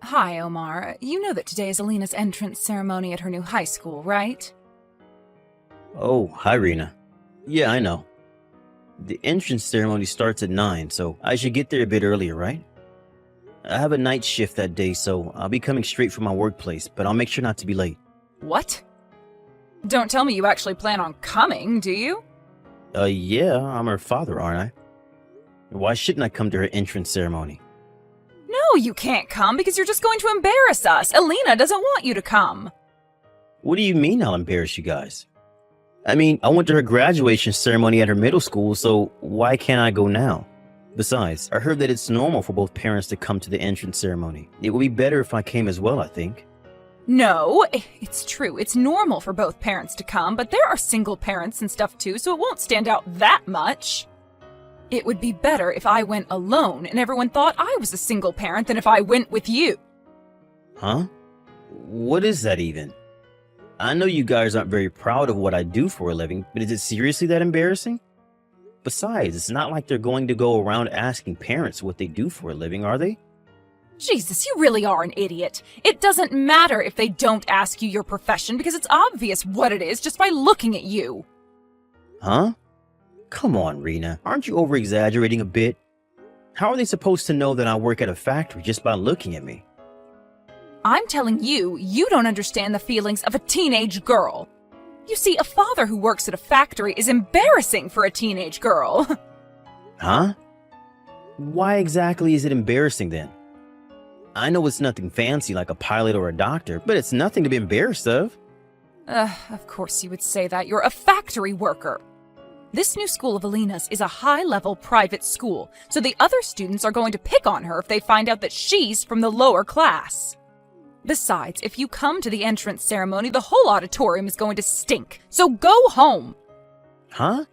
Hi, Omar. You know that today is Alina's entrance ceremony at her new high school, right? Oh, hi, Rena. Yeah, I know. The entrance ceremony starts at 9, so I should get there a bit earlier, right? I have a night shift that day, so I'll be coming straight from my workplace, but I'll make sure not to be late. What? Don't tell me you actually plan on coming, do you? Yeah, I'm her father, aren't I? Why shouldn't I come to her entrance ceremony? No, you can't come because you're just going to embarrass us. Alina doesn't want you to come. What do you mean I'll embarrass you guys? I mean, I went to her graduation ceremony at her middle school, so why can't I go now? Besides, I heard that it's normal for both parents to come to the entrance ceremony. It would be better if I came as well, I think. No, it's true. It's normal for both parents to come, but there are single parents and stuff too, so it won't stand out that much. It would be better if I went alone and everyone thought I was a single parent than if I went with you. Huh? What is that even? I know you guys aren't very proud of what I do for a living, but is it seriously that embarrassing? Besides, it's not like they're going to go around asking parents what they do for a living, are they? Jesus, you really are an idiot. It doesn't matter if they don't ask you your profession because it's obvious what it is just by looking at you. Huh? Come on, Rena. Aren't you over-exaggerating a bit? How are they supposed to know that I work at a factory just by looking at me? I'm telling you, you don't understand the feelings of a teenage girl. You see, a father who works at a factory is embarrassing for a teenage girl. Huh? Why exactly is it embarrassing then? I know it's nothing fancy like a pilot or a doctor, but it's nothing to be embarrassed of. Of course you would say that. You're a factory worker. This new school of Alina's is a high-level private school, so the other students are going to pick on her if they find out that she's from the lower class. Besides, if you come to the entrance ceremony, the whole auditorium is going to stink, so go home. Huh?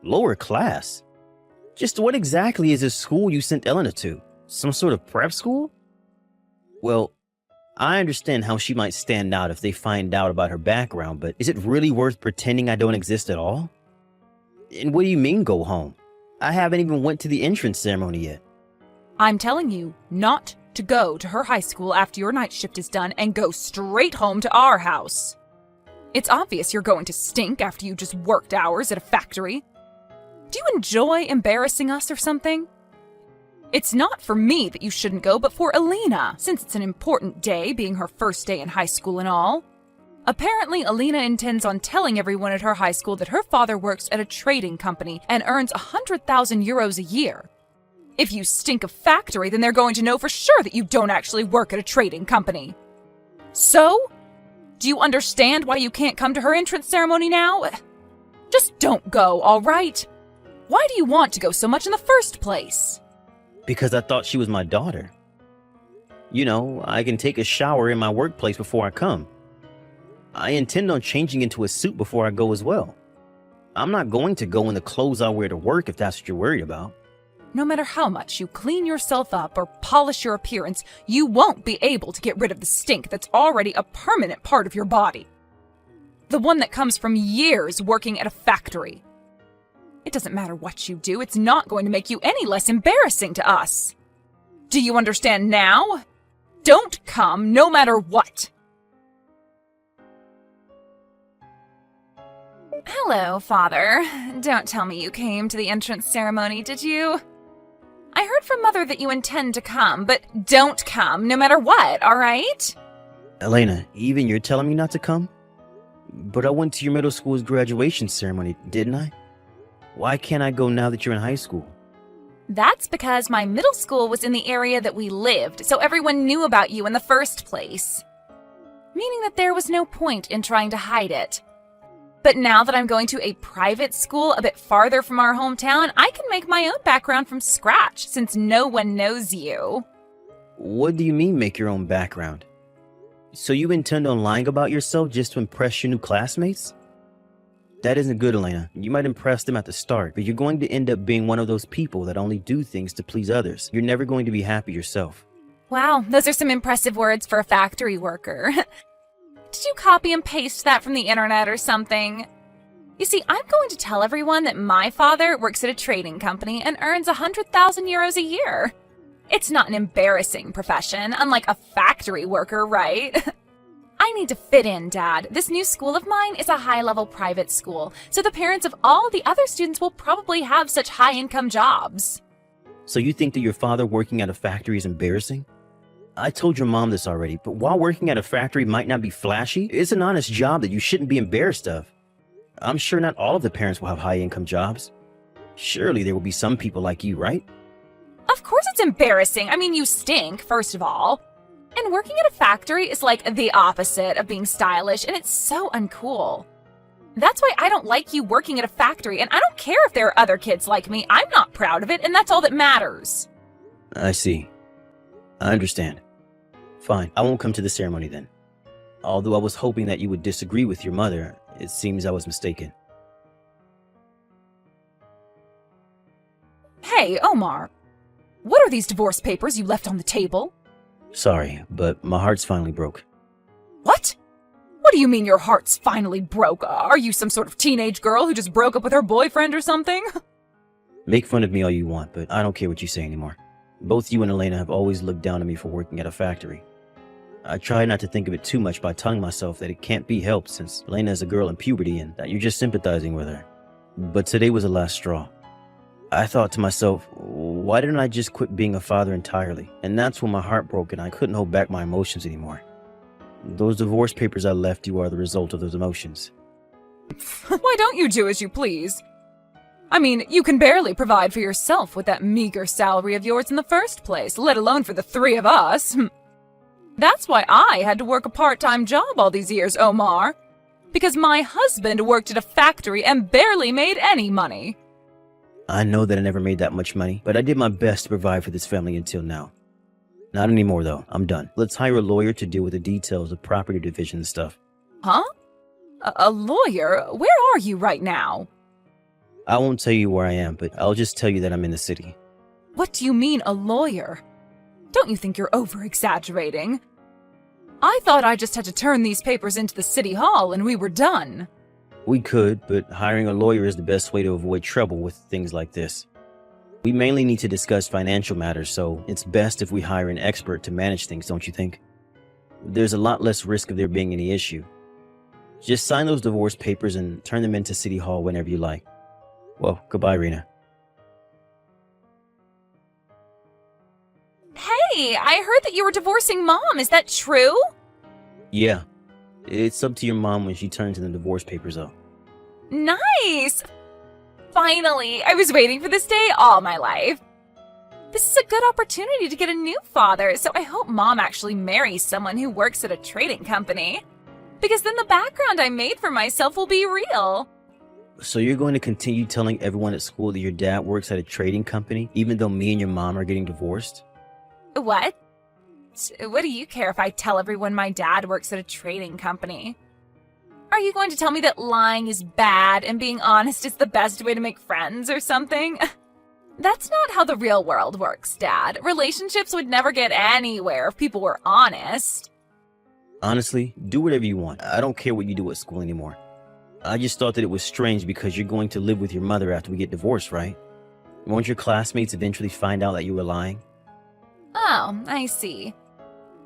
Lower class? Just what exactly is this school you sent Elena to? Some sort of prep school? Well, I understand how she might stand out if they find out about her background, but is it really worth pretending I don't exist at all? And what do you mean go home? I haven't even went to the entrance ceremony yet. I'm telling you not to go to her high school after your night shift is done and go straight home to our house. It's obvious you're going to stink after you just worked hours at a factory. Do you enjoy embarrassing us or something? It's not for me that you shouldn't go, but for Alina, since it's an important day, being her first day in high school and all. Apparently, Alina intends on telling everyone at her high school that her father works at a trading company and earns 100,000 euros a year. If you stink of factory, then they're going to know for sure that you don't actually work at a trading company. So, do you understand why you can't come to her entrance ceremony now? Just don't go, all right? Why do you want to go so much in the first place? Because I thought she was my daughter. You know, I can take a shower in my workplace before I come. I intend on changing into a suit before I go as well. I'm not going to go in the clothes I wear to work if that's what you're worried about. No matter how much you clean yourself up or polish your appearance, you won't be able to get rid of the stink that's already a permanent part of your body. The one that comes from years working at a factory. It doesn't matter what you do, it's not going to make you any less embarrassing to us. Do you understand now? Don't come no matter what. Hello, Father. Don't tell me you came to the entrance ceremony, did you? I heard from Mother that you intend to come, but don't come no matter what, all right? Elena, even you're telling me not to come? But I went to your middle school's graduation ceremony, didn't I? Why can't I go now that you're in high school? That's because my middle school was in the area that we lived, so everyone knew about you in the first place. Meaning that there was no point in trying to hide it. But now that I'm going to a private school a bit farther from our hometown, I can make my own background from scratch since no one knows you. What do you mean make your own background? So you intend on lying about yourself just to impress your new classmates? That isn't good, Elena. You might impress them at the start, but you're going to end up being one of those people that only do things to please others. You're never going to be happy yourself. Wow, those are some impressive words for a factory worker. Did you copy and paste that from the internet or something? You see, I'm going to tell everyone that my father works at a trading company and earns 100,000 euros a year. It's not an embarrassing profession, unlike a factory worker, right? I need to fit in, Dad. This new school of mine is a high-level private school, so the parents of all the other students will probably have such high-income jobs. So you think that your father working at a factory is embarrassing? I told your mom this already, but while working at a factory might not be flashy, it's an honest job that you shouldn't be embarrassed of. I'm sure not all of the parents will have high-income jobs. Surely there will be some people like you, right? Of course it's embarrassing. I mean, you stink, first of all. And working at a factory is like the opposite of being stylish, and it's so uncool. That's why I don't like you working at a factory, and I don't care if there are other kids like me. I'm not proud of it, and that's all that matters. I see. I understand. Fine, I won't come to the ceremony then. Although I was hoping that you would disagree with your mother, it seems I was mistaken. Hey, Omar. What are these divorce papers you left on the table? Sorry, but my heart's finally broke. What? What do you mean your heart's finally broke? Are you some sort of teenage girl who just broke up with her boyfriend or something? Make fun of me all you want, but I don't care what you say anymore. Both you and Elena have always looked down on me for working at a factory. I try not to think of it too much by telling myself that it can't be helped since Elena is a girl in puberty and that you're just sympathizing with her. But today was the last straw. I thought to myself, why didn't I just quit being a father entirely? And that's when my heart broke and I couldn't hold back my emotions anymore. Those divorce papers I left you are the result of those emotions. Why don't you do as you please? I mean, you can barely provide for yourself with that meager salary of yours in the first place, let alone for the three of us. That's why I had to work a part-time job all these years, Omar. Because my husband worked at a factory and barely made any money. I know that I never made that much money, but I did my best to provide for this family until now. Not anymore, though. I'm done. Let's hire a lawyer to deal with the details of property division and stuff. Huh? A lawyer? Where are you right now? I won't tell you where I am, but I'll just tell you that I'm in the city. What do you mean, a lawyer? Don't you think you're over-exaggerating? I thought I just had to turn these papers into the city hall and we were done. We could, but hiring a lawyer is the best way to avoid trouble with things like this. We mainly need to discuss financial matters, so it's best if we hire an expert to manage things, don't you think? There's a lot less risk of there being any issue. Just sign those divorce papers and turn them into City Hall whenever you like. Well, goodbye, Rena. Hey, I heard that you were divorcing Mom. Is that true? Yeah, it's up to your mom when she turns in the divorce papers, though. Nice! Finally, I was waiting for this day all my life. This is a good opportunity to get a new father, so I hope Mom actually marries someone who works at a trading company. Because then the background I made for myself will be real. So you're going to continue telling everyone at school that your dad works at a trading company, even though me and your mom are getting divorced? What? What do you care if I tell everyone my dad works at a trading company? Are you going to tell me that lying is bad and being honest is the best way to make friends or something? That's not how the real world works, Dad. Relationships would never get anywhere if people were honest. Honestly, do whatever you want. I don't care what you do at school anymore. I just thought that it was strange because you're going to live with your mother after we get divorced, right? Won't your classmates eventually find out that you were lying? Oh, I see.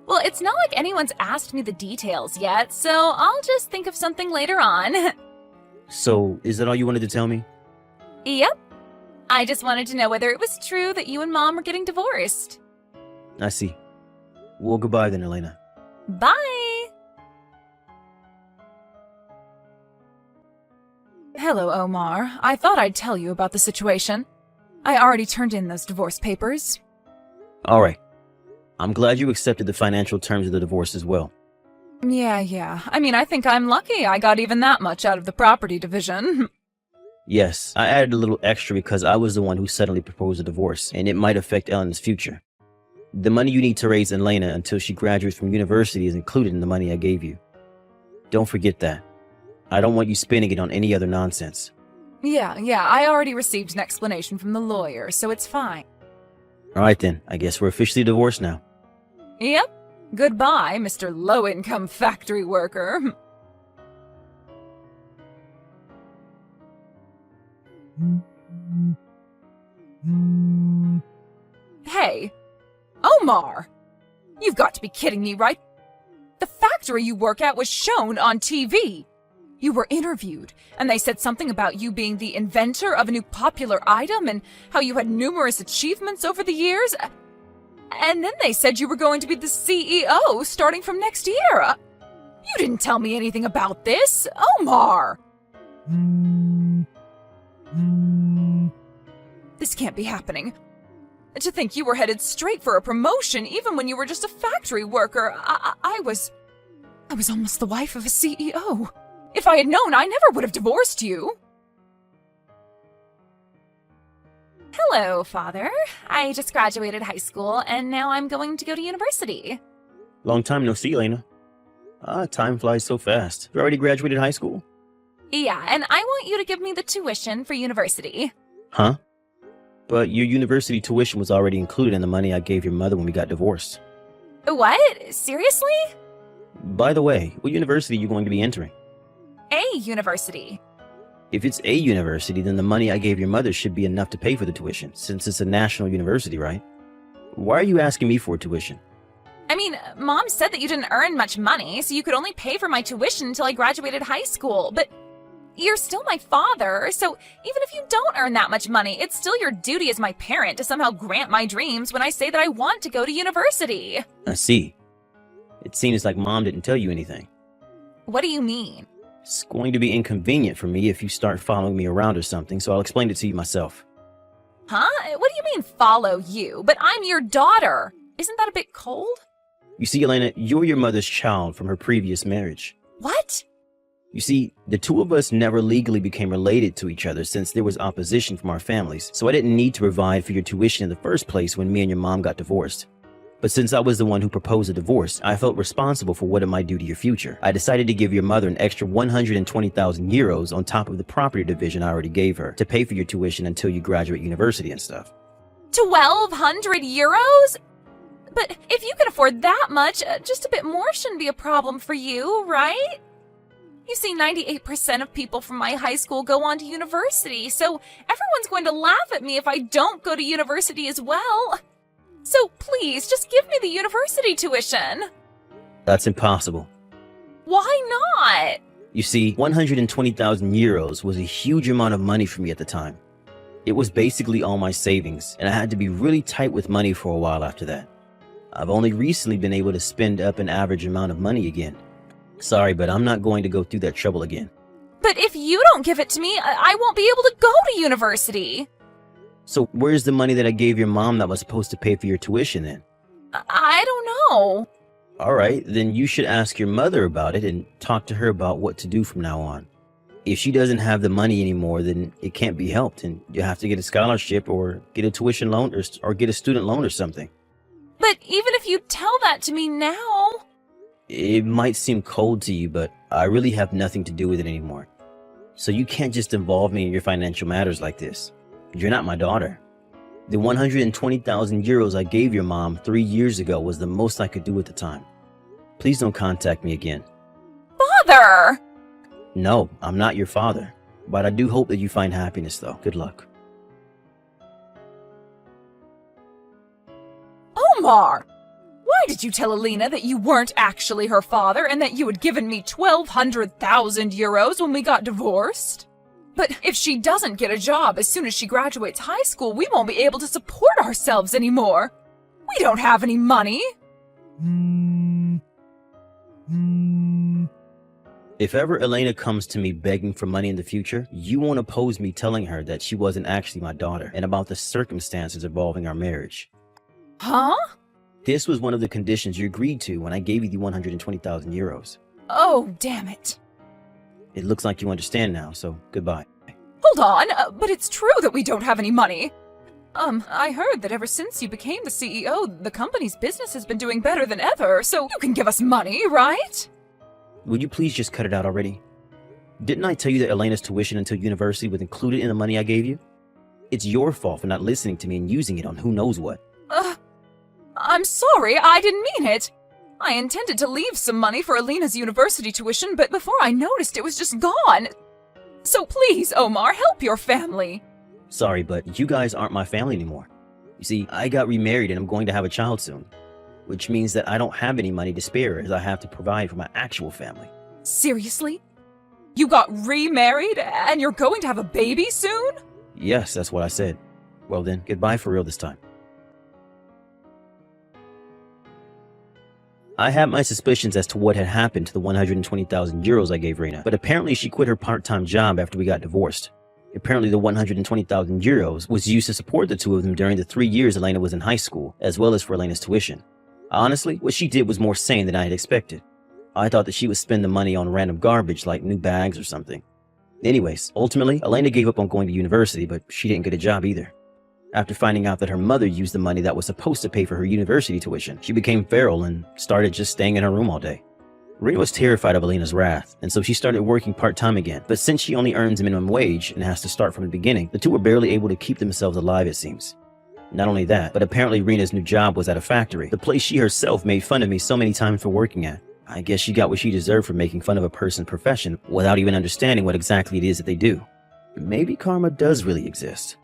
Well, it's not like anyone's asked me the details yet, so I'll just think of something later on. So, is that all you wanted to tell me? Yep. I just wanted to know whether it was true that you and Mom were getting divorced. I see. Well, goodbye then, Elena. Bye! Hello, Omar. I thought I'd tell you about the situation. I already turned in those divorce papers. All right. I'm glad you accepted the financial terms of the divorce as well. Yeah. I mean, I think I'm lucky I got even that much out of the property division. Yes, I added a little extra because I was the one who suddenly proposed a divorce, and it might affect Ellen's future. The money you need to raise Elena until she graduates from university is included in the money I gave you. Don't forget that. I don't want you spending it on any other nonsense. Yeah, I already received an explanation from the lawyer, so it's fine. All right then, I guess we're officially divorced now. Yep. Goodbye, Mr. Low-Income Factory Worker. Hey, Omar! You've got to be kidding me, right? The factory you work at was shown on TV. You were interviewed, and they said something about you being the inventor of a new popular item and how you had numerous achievements over the years. And then they said you were going to be the CEO starting from next year. You didn't tell me anything about this, Omar! This can't be happening. To think you were headed straight for a promotion even when you were just a factory worker. I was almost the wife of a CEO. If I had known, I never would have divorced you. Hello, Father. I just graduated high school, and now I'm going to go to university. Long time no see, Elena. Time flies so fast. You already graduated high school? Yeah, and I want you to give me the tuition for university. Huh? But your university tuition was already included in the money I gave your mother when we got divorced. What? Seriously? By the way, what university are you going to be entering? A university. If it's a university, then the money I gave your mother should be enough to pay for the tuition, since it's a national university, right? Why are you asking me for tuition? I mean, Mom said that you didn't earn much money, so you could only pay for my tuition until I graduated high school, but you're still my father, so even if you don't earn that much money, it's still your duty as my parent to somehow grant my dreams when I say that I want to go to university. I see. It seems like Mom didn't tell you anything. What do you mean? It's going to be inconvenient for me if you start following me around or something, so I'll explain it to you myself. Huh? What do you mean, follow you? But I'm your daughter. Isn't that a bit cold? You see, Elena, you're your mother's child from her previous marriage. What? You see, the two of us never legally became related to each other since there was opposition from our families, so I didn't need to provide for your tuition in the first place when me and your mom got divorced. But since I was the one who proposed a divorce, I felt responsible for what it might do to your future. I decided to give your mother an extra 120,000 euros on top of the property division I already gave her to pay for your tuition until you graduate university and stuff. 1,200 euros? But if you can afford that much, just a bit more shouldn't be a problem for you, right? You see, 98% of people from my high school go on to university, so everyone's going to laugh at me if I don't go to university as well. So please, just give me the university tuition. That's impossible. Why not? You see, 120,000 euros was a huge amount of money for me at the time. It was basically all my savings, and I had to be really tight with money for a while after that. I've only recently been able to spend up an average amount of money again. Sorry, but I'm not going to go through that trouble again. But if you don't give it to me, I won't be able to go to university. So where's the money that I gave your mom that was supposed to pay for your tuition then? I don't know. All right, then you should ask your mother about it and talk to her about what to do from now on. If she doesn't have the money anymore, then it can't be helped, and you have to get a scholarship or get a tuition loan or get a student loan or something. But even if you tell that to me now... It might seem cold to you, but I really have nothing to do with it anymore. So you can't just involve me in your financial matters like this. You're not my daughter. The 120,000 euros I gave your mom 3 years ago was the most I could do at the time. Please don't contact me again. Father! No, I'm not your father. But I do hope that you find happiness, though. Good luck. Omar! Why did you tell Alina that you weren't actually her father and that you had given me 1,200,000 euros when we got divorced? But if she doesn't get a job as soon as she graduates high school, we won't be able to support ourselves anymore. We don't have any money. If ever Elena comes to me begging for money in the future, you won't oppose me telling her that she wasn't actually my daughter and about the circumstances involving our marriage. Huh? This was one of the conditions you agreed to when I gave you the 120,000 euros. Oh, damn it. It looks like you understand now, so goodbye. Hold on, but it's true that we don't have any money. I heard that ever since you became the CEO, the company's business has been doing better than ever, so you can give us money, right? Would you please just cut it out already? Didn't I tell you that Elena's tuition until university was included in the money I gave you? It's your fault for not listening to me and using it on who knows what. I'm sorry, I didn't mean it. I intended to leave some money for Alina's university tuition, but before I noticed it was just gone. So please, Omar, help your family. Sorry, but you guys aren't my family anymore. You see, I got remarried and I'm going to have a child soon, which means that I don't have any money to spare as I have to provide for my actual family. Seriously? You got remarried and you're going to have a baby soon? Yes, that's what I said. Well then, goodbye for real this time. I had my suspicions as to what had happened to the 120,000 euros I gave Rena, but apparently she quit her part-time job after we got divorced. Apparently the 120,000 euros was used to support the two of them during the 3 years Elena was in high school, as well as for Elena's tuition. Honestly, what she did was more sane than I had expected. I thought that she would spend the money on random garbage like new bags or something. Anyways, ultimately, Elena gave up on going to university, but she didn't get a job either. After finding out that her mother used the money that was supposed to pay for her university tuition, she became feral and started just staying in her room all day. Rena was terrified of Elena's wrath, and so she started working part-time again. But since she only earns minimum wage and has to start from the beginning, the two were barely able to keep themselves alive, it seems. Not only that, but apparently Rena's new job was at a factory, the place she herself made fun of me so many times for working at. I guess she got what she deserved for making fun of a person's profession without even understanding what exactly it is that they do. Maybe karma does really exist.